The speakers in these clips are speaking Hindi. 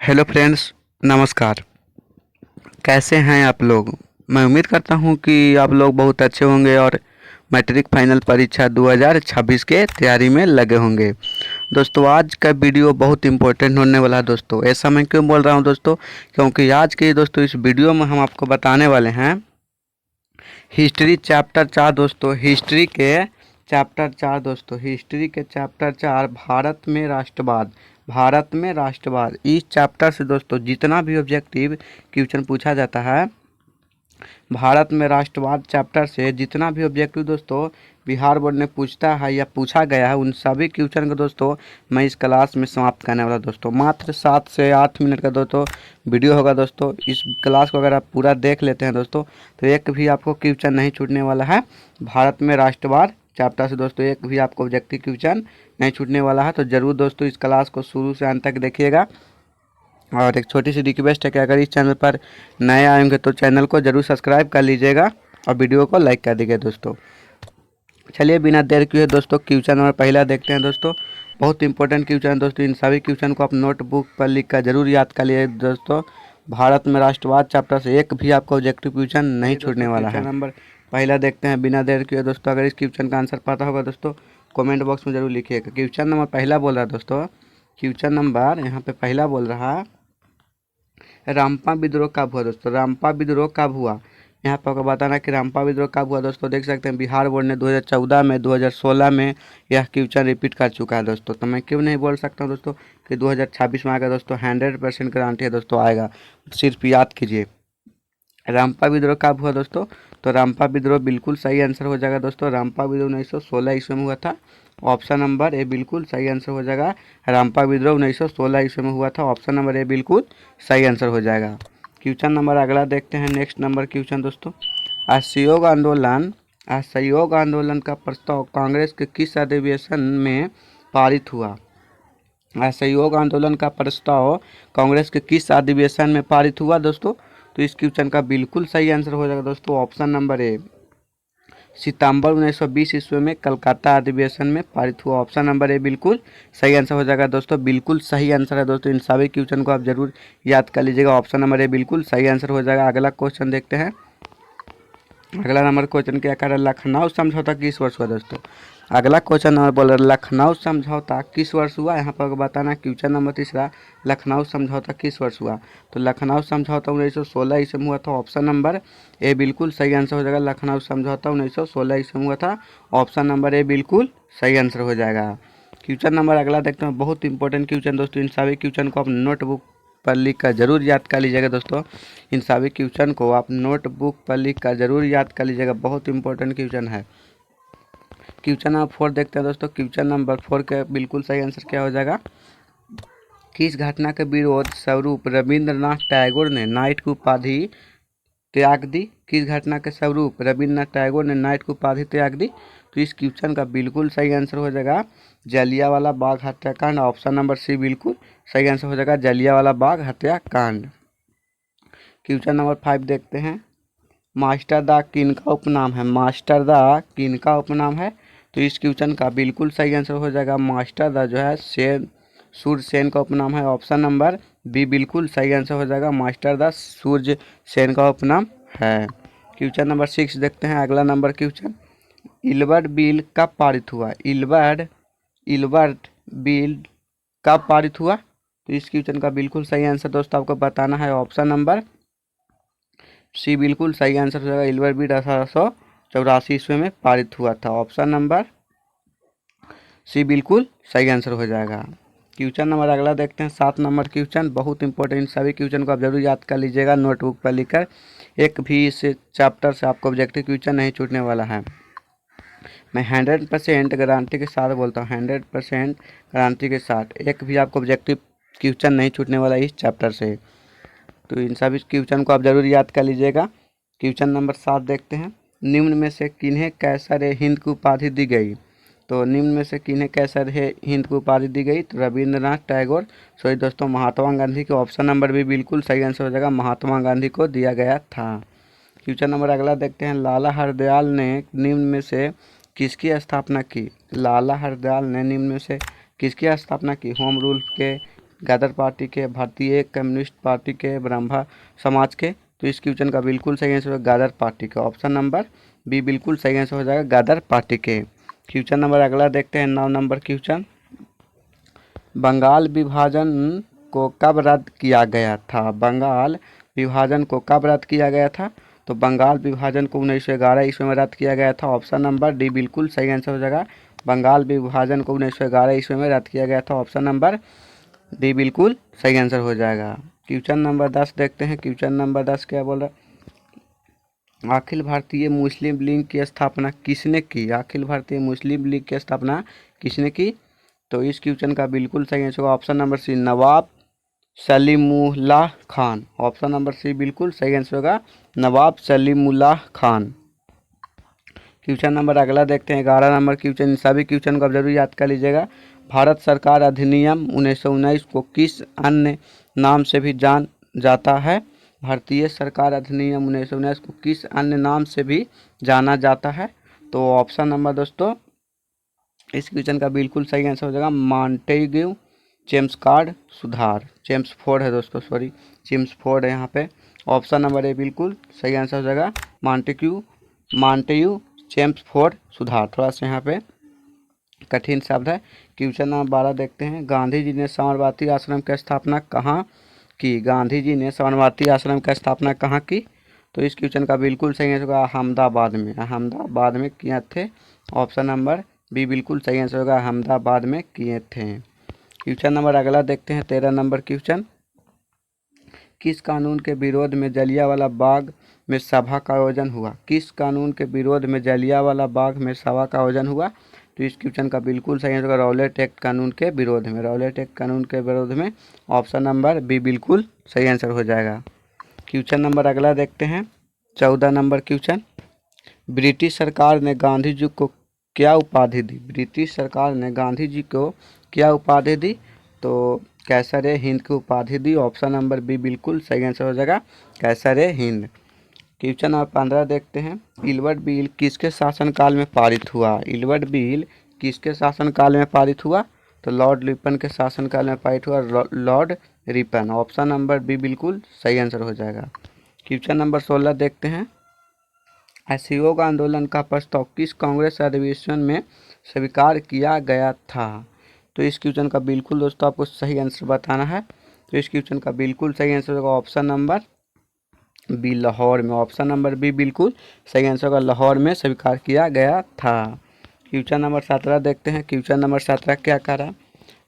हेलो फ्रेंड्स, नमस्कार। कैसे हैं आप लोग? मैं उम्मीद करता हूं कि आप लोग बहुत अच्छे होंगे और मैट्रिक फाइनल परीक्षा 2026 के तैयारी में लगे होंगे। दोस्तों, आज का वीडियो बहुत इंपॉर्टेंट होने वाला है। दोस्तों, ऐसा मैं क्यों बोल रहा हूं दोस्तों? क्योंकि आज के दोस्तों इस वीडियो में हम आपको बताने वाले हैं हिस्ट्री चैप्टर 4। दोस्तों, हिस्ट्री के चैप्टर 4 दोस्तों, हिस्ट्री के चैप्टर 4 भारत में राष्ट्रवाद। भारत में राष्ट्रवाद इस चैप्टर से दोस्तों जितना भी ऑब्जेक्टिव क्वेश्चन पूछा जाता है, भारत में राष्ट्रवाद चैप्टर से जितना भी ऑब्जेक्टिव दोस्तों बिहार बोर्ड ने पूछता है या पूछा गया है, उन सभी क्वेश्चन को दोस्तों मैं इस क्लास में समाप्त करने वाला दोस्तों। मात्र 7 से 8 मिनट का दोस्तों वीडियो होगा दोस्तों। इस क्लास को अगर आप पूरा देख लेते हैं दोस्तों तो एक भी आपको क्वेश्चन नहीं छूटने वाला है। भारत में राष्ट्रवाद चैप्टर से दोस्तों एक भी आपको ऑब्जेक्टिव क्वेश्चन नहीं छूटने वाला है। तो ज़रूर दोस्तों इस क्लास को शुरू से अंत तक देखिएगा। और एक छोटी सी रिक्वेस्ट है कि अगर इस चैनल पर नए आएंगे तो चैनल को जरूर सब्सक्राइब कर लीजिएगा और वीडियो को लाइक कर दीजिए दोस्तों। चलिए बिना देर किए दोस्तों क्वेश्चन नंबर पहला देखते हैं दोस्तों। बहुत इंपॉर्टेंट क्वेश्चन है दोस्तों। इन सभी क्वेश्चन को आप नोटबुक पर लिख कर जरूर याद कर लिए दोस्तों। भारत में राष्ट्रवाद चैप्टर से एक भी आपको ऑब्जेक्टिव क्वेश्चन नहीं छूटने वाला है। नंबर पहला देखते हैं बिना देर किए दोस्तों। अगर इस क्वेश्चन का आंसर पता होगा दोस्तों कमेंट बॉक्स में जरूर लिखिएगा। क्वेश्चन नंबर पहला बोल रहा है दोस्तों, क्वेश्चन नंबर यहाँ पे पहला बोल रहा है, रामपा विद्रोह कब हुआ दोस्तों? रामपा विद्रोह कब हुआ? यहाँ पर आपको बताना कि रामपा विद्रोह कब हुआ दोस्तों। देख सकते हैं बिहार बोर्ड ने 2014 में, 2016 में यह क्वेश्चन रिपीट कर चुका है दोस्तों। तो मैं क्यों नहीं बोल सकता हूँ दोस्तों कि 2026 में आएगा दोस्तों। 100% गारंटी है दोस्तों आएगा, सिर्फ याद कीजिए। रामपा विद्रोह कब हुआ दोस्तों? तो रामपा विद्रोह बिल्कुल सही आंसर हो जाएगा दोस्तों। रामपा विद्रोह 1916 ईस्वी में हुआ था। ऑप्शन नंबर ए बिल्कुल सही आंसर हो जाएगा। रामपा विद्रोह 1916 ईस्वी में हुआ था। ऑप्शन नंबर ए बिल्कुल सही आंसर हो जाएगा। क्वेश्चन नंबर अगला देखते हैं। नेक्स्ट नंबर क्वेश्चन दोस्तों, असहयोग आंदोलन का प्रस्ताव कांग्रेस के किस अधिवेशन में पारित हुआ? असहयोग आंदोलन का प्रस्ताव कांग्रेस के किस अधिवेशन में पारित हुआ दोस्तों? तो इस क्वेश्चन का बिल्कुल सही आंसर हो जाएगा दोस्तों ऑप्शन नंबर ए, सितंबर 1920 ईस्वी में कलकत्ता अधिवेशन में पारित हुआ। ऑप्शन नंबर ए बिल्कुल सही आंसर हो जाएगा दोस्तों। बिल्कुल सही आंसर है दोस्तों। इन सभी क्वेश्चन को आप जरूर याद कर लीजिएगा। ऑप्शन नंबर ए बिल्कुल सही आंसर हो जाएगा। अगला क्वेश्चन देखते हैं। अगला नंबर क्वेश्चन क्या कह रहा है, लखनऊ समझौता किस वर्ष हुआ दोस्तों? अगला क्वेश्चन नंबर बोल रहा है लखनऊ समझौता किस वर्ष हुआ? यहाँ पर बताना। क्वेश्चन नंबर तीसरा, लखनऊ समझौता किस वर्ष हुआ? तो लखनऊ समझौता 1916 ईस्वी में हुआ था। ऑप्शन नंबर ए बिल्कुल सही आंसर हो जाएगा। लखनऊ समझौता 1916 ईस्वी में हुआ था। ऑप्शन नंबर ए बिल्कुल सही आंसर हो जाएगा। क्वेश्चन नंबर अगला देखते हैं। बहुत इंपॉर्टेंट क्वेश्चन दोस्तों। इन सभी क्वेश्चन को आप नोटबुक पर लिख कर जरूर याद कर लीजिएगा दोस्तों। इन सभी क्वेश्चन को आप नोटबुक पर लिख कर जरूर याद कर लीजिएगा। बहुत इंपॉर्टेंट क्वेश्चन है। क्वेश्चन नंबर 4 देखते हैं दोस्तों। क्वेश्चन नंबर 4 का बिल्कुल सही आंसर क्या हो जाएगा? किस घटना के विरोध स्वरूप रविंद्रनाथ टैगोर ने नाइट की उपाधि त्याग दी? किस घटना के स्वरूप रविंद्रनाथ टैगोर ने नाइट की उपाधि त्याग दी? तो इस क्वेश्चन का बिल्कुल सही आंसर हो जाएगा जलियांवाला बाग हत्याकांड। ऑप्शन नंबर सी बिल्कुल सही आंसर हो जाएगा जलियांवाला बाग हत्याकांड। क्वेश्चन नंबर 5 देखते हैं। मास्टर दा किनका उपनाम है? मास्टर दा किनका उपनाम है? तो इस क्वेश्चन का बिल्कुल सही आंसर हो जाएगा मास्टर दा जो है सूर्य सेन का उपनाम है। ऑप्शन नंबर बी बिल्कुल सही आंसर हो जाएगा। मास्टर दा सूर्य सेन का उपनाम है। क्वेश्चन नंबर 6 देखते हैं। अगला नंबर क्वेश्चन, इलबर्ट बिल कब पारित हुआ? इलबर्ट बिल कब पारित हुआ? तो इस क्वेश्चन का बिल्कुल सही आंसर दोस्तों आपको बताना है। ऑप्शन नंबर सी बिल्कुल सही आंसर हो जाएगा। इलबर्ट बिल 1884 ईस्वी में पारित हुआ था। ऑप्शन नंबर सी बिल्कुल सही आंसर हो जाएगा। क्वेश्चन नंबर अगला देखते हैं। 7 नंबर क्वेश्चन बहुत इंपॉर्टेंट। सभी क्वेश्चन को आप जरूर याद कर लीजिएगा नोटबुक पर लिखकर। एक भी इस चैप्टर से आपको ऑब्जेक्टिव क्वेश्चन नहीं छूटने वाला है। मैं 100% गारंटी के साथ बोलता हूँ, 100% गारंटी के साथ एक भी आपको ऑब्जेक्टिव क्वेश्चन नहीं छूटने वाला इस चैप्टर से। तो इन सभी क्वेश्चन को आप जरूर याद कर लीजिएगा। क्वेश्चन नंबर 7 देखते हैं। निम्न में से किन्हें कैसर हिंद की उपाधि दी गई? तो निम्न में से किन्हें कैसर हिंद की उपाधि दी गई? तो रविंद्रनाथ टैगोर, सॉरी दोस्तों महात्मा गांधी के। ऑप्शन नंबर भी बिल्कुल सही आंसर हो जाएगा। महात्मा गांधी को दिया गया था। क्वेश्चन नंबर अगला देखते हैं। लाला हरदयाल ने निम्न में से किसकी स्थापना की? लाला हरदयाल ने निम्न में से किसकी स्थापना की? होम रूल के गदर पार्टी के, भारतीय कम्युनिस्ट पार्टी के, ब्रह्मा समाज के। तो इस क्वेश्चन का बिल्कुल सही आंसर होगा गदर पार्टी का। ऑप्शन नंबर बी बिल्कुल सही आंसर हो जाएगा गदर पार्टी के। क्वेश्चन नंबर अगला देखते हैं 9 नंबर क्वेश्चन। बंगाल विभाजन को कब रद्द किया गया था? बंगाल विभाजन को कब रद्द किया गया था? तो बंगाल विभाजन को 1911 ईस्वी में रद्द किया गया था। ऑप्शन नंबर डी बिल्कुल सही आंसर हो जाएगा। बंगाल विभाजन को 1911 ईस्वी में रद्द किया गया था। ऑप्शन नंबर डी बिल्कुल सही आंसर हो जाएगा। क्वेश्चन नंबर 10 देखते हैं। क्वेश्चन नंबर 10 क्या बोल रहा है? अखिल भारतीय मुस्लिम लीग की स्थापना किसने की? अखिल भारतीय मुस्लिम लीग की स्थापना किसने की? तो इस क्वेश्चन का बिल्कुल सही आंसर होगा option number C, Nawab Salimullah Khan. Option number C बिल्कुल सही आंसर होगा नवाब सलीमुल्लाह खान। क्वेश्चन नंबर अगला देखते हैं 11 नंबर क्वेश्चन। सभी क्वेश्चन को आप जरूर याद कर लीजिएगा। भारत सरकार अधिनियम 1919 को किस अन्य नाम से भी जान जाता है? भारतीय सरकार अधिनियम 1919 को किस अन्य नाम से भी जाना जाता है? तो ऑप्शन नंबर दोस्तों इस क्वेश्चन का बिल्कुल सही आंसर हो जाएगा मॉन्टेग्यू चेम्स्फोर्ड सुधार। चेम्स्फोर्ड है दोस्तों, सॉरी चेम्स्फोर्ड है यहाँ पे। ऑप्शन नंबर ए बिल्कुल सही आंसर हो जाएगा मॉन्टेग्यू चेम्स्फोर्ड सुधार। थोड़ा सा यहाँ पे कठिन शब्द है। क्वेश्चन नंबर 12 देखते हैं। गांधी जी ने साबरमती आश्रम की स्थापना कहाँ की? गांधी जी ने साबरमती आश्रम की स्थापना कहाँ की? तो इस क्वेश्चन का बिल्कुल सही आंसर होगा अहमदाबाद में। अहमदाबाद में किए थे। ऑप्शन नंबर बी बिल्कुल सही आंसर होगा अहमदाबाद में किए थे। क्वेश्चन नंबर अगला देखते हैं 13 नंबर क्वेश्चन। किस कानून के विरोध में जलियांवाला बाग में सभा का आयोजन हुआ? किस कानून के विरोध में जलियांवाला बाग में सभा का आयोजन हुआ? तो इस क्वेश्चन का बिल्कुल सही आंसर होगा रॉलेट एक्ट कानून के विरोध में। रॉलेट एक्ट कानून के विरोध में ऑप्शन नंबर बी बिल्कुल सही आंसर हो जाएगा। क्वेश्चन नंबर अगला देखते हैं 14 नंबर क्वेश्चन। ब्रिटिश सरकार ने गांधी जी को क्या उपाधि दी? ब्रिटिश सरकार ने गांधी जी को क्या उपाधि दी? तो कैसर हिंद की उपाधि दी। ऑप्शन नंबर बी बिल्कुल सही आंसर हो जाएगा कैसर हिंद। क्वेश्चन नंबर 15 देखते हैं। इल्बर्ट बिल किसके शासनकाल में पारित हुआ? इल्बर्ट बिल किसके शासनकाल में पारित हुआ? तो लॉर्ड रिपन के शासनकाल में पारित हुआ, Lord Ripon. Option number B बिल्कुल सही आंसर हो जाएगा। क्वेश्चन नंबर 16 देखते हैं। असहयोग आंदोलन का प्रस्ताव किस कांग्रेस अधिवेशन में स्वीकार किया गया था? तो इस क्वेश्चन का बिल्कुल दोस्तों आपको सही आंसर बताना है। तो इस क्वेश्चन का बिल्कुल सही आंसर होगा ऑप्शन नंबर बी लाहौर में। ऑप्शन नंबर बी बिल्कुल सही आंसर होगा लाहौर में स्वीकार किया गया था। क्वेश्चन नंबर 17 देखते हैं। क्वेश्चन नंबर 17 क्या कह रहा है?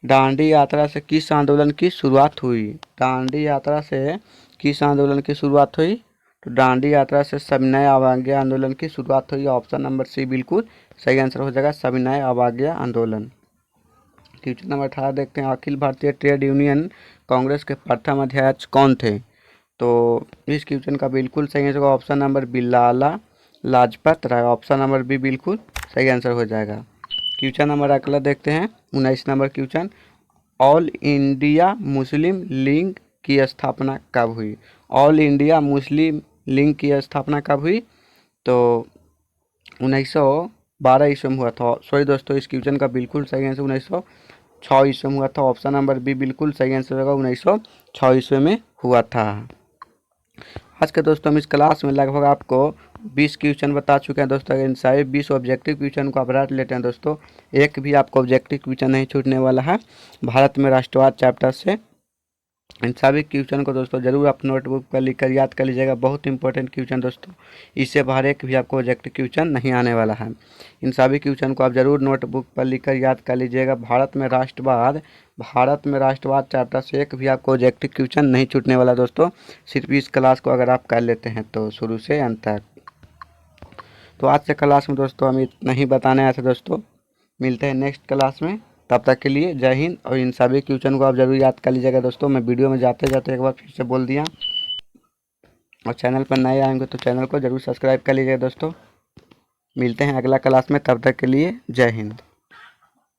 दांडी यात्रा से किस आंदोलन की शुरुआत हुई? दांडी यात्रा से किस आंदोलन की शुरुआत हुई? तो दांडी यात्रा से सविनय अवज्ञा आंदोलन की शुरुआत हुई। ऑप्शन नंबर सी बिल्कुल सही आंसर हो जाएगा सविनय अवज्ञा आंदोलन। क्वेश्चन नंबर 18 देखते हैं। अखिल भारतीय ट्रेड यूनियन कांग्रेस के प्रथम अध्यक्ष कौन थे? तो इस क्वेश्चन का बिल्कुल सही आंसर होगा option number B Lala Lajpat Rai. Option number B बिल्कुल सही आंसर हो जाएगा। क्वेश्चन नंबर अगला देखते हैं 19 number question. All India Muslim league की स्थापना कब हुई? ऑल इंडिया मुस्लिम लीग की स्थापना कब हुई? तो 1912 ईस्वी में हुआ था। सॉरी दोस्तों इस क्वेश्चन का बिल्कुल सही आंसर 1906 ईस्वी में हुआ था। ऑप्शन नंबर बी बिल्कुल सही आंसर होगा 1906 ईस्वी में हुआ था। आज के दोस्तों हम इस क्लास में लगभग आपको 20 क्वेश्चन बता चुके हैं दोस्तों। इन सारे 20 ऑब्जेक्टिव क्वेश्चन को आप रट लेते हैं दोस्तों, एक भी आपको ऑब्जेक्टिव क्वेश्चन नहीं छूटने वाला है भारत में राष्ट्रवाद चैप्टर से। इन सभी क्वेश्चन को दोस्तों जरूर आप नोटबुक पर लिखकर याद कर लीजिएगा। बहुत इंपॉर्टेंट क्वेश्चन दोस्तों, इससे बाहर एक भी आपको ऑब्जेक्टिव क्वेश्चन नहीं आने वाला है। इन सभी क्वेश्चन को आप जरूर नोटबुक पर लिखकर याद कर लीजिएगा। भारत में राष्ट्रवाद चैप्टर से एक भी आपको ऑब्जेक्टिव क्वेश्चन नहीं छूटने वाला दोस्तों, सिर्फ इस क्लास को अगर आप कर लेते हैं तो शुरू से अंत तक। तो आज से क्लास में दोस्तों हम इतना ही बताने आए थे दोस्तों। मिलते हैं नेक्स्ट क्लास में, तब तक के लिए जय हिंद। और इन सभी क्वेश्चन को आप जरूर याद कर लीजिएगा दोस्तों। मैं वीडियो में जाते जाते एक बार फिर से बोल दिया, और चैनल पर नए आएंगे तो चैनल को जरूर सब्सक्राइब कर लीजिएगा दोस्तों। मिलते हैं अगला क्लास में, तब तक के लिए जय हिंद।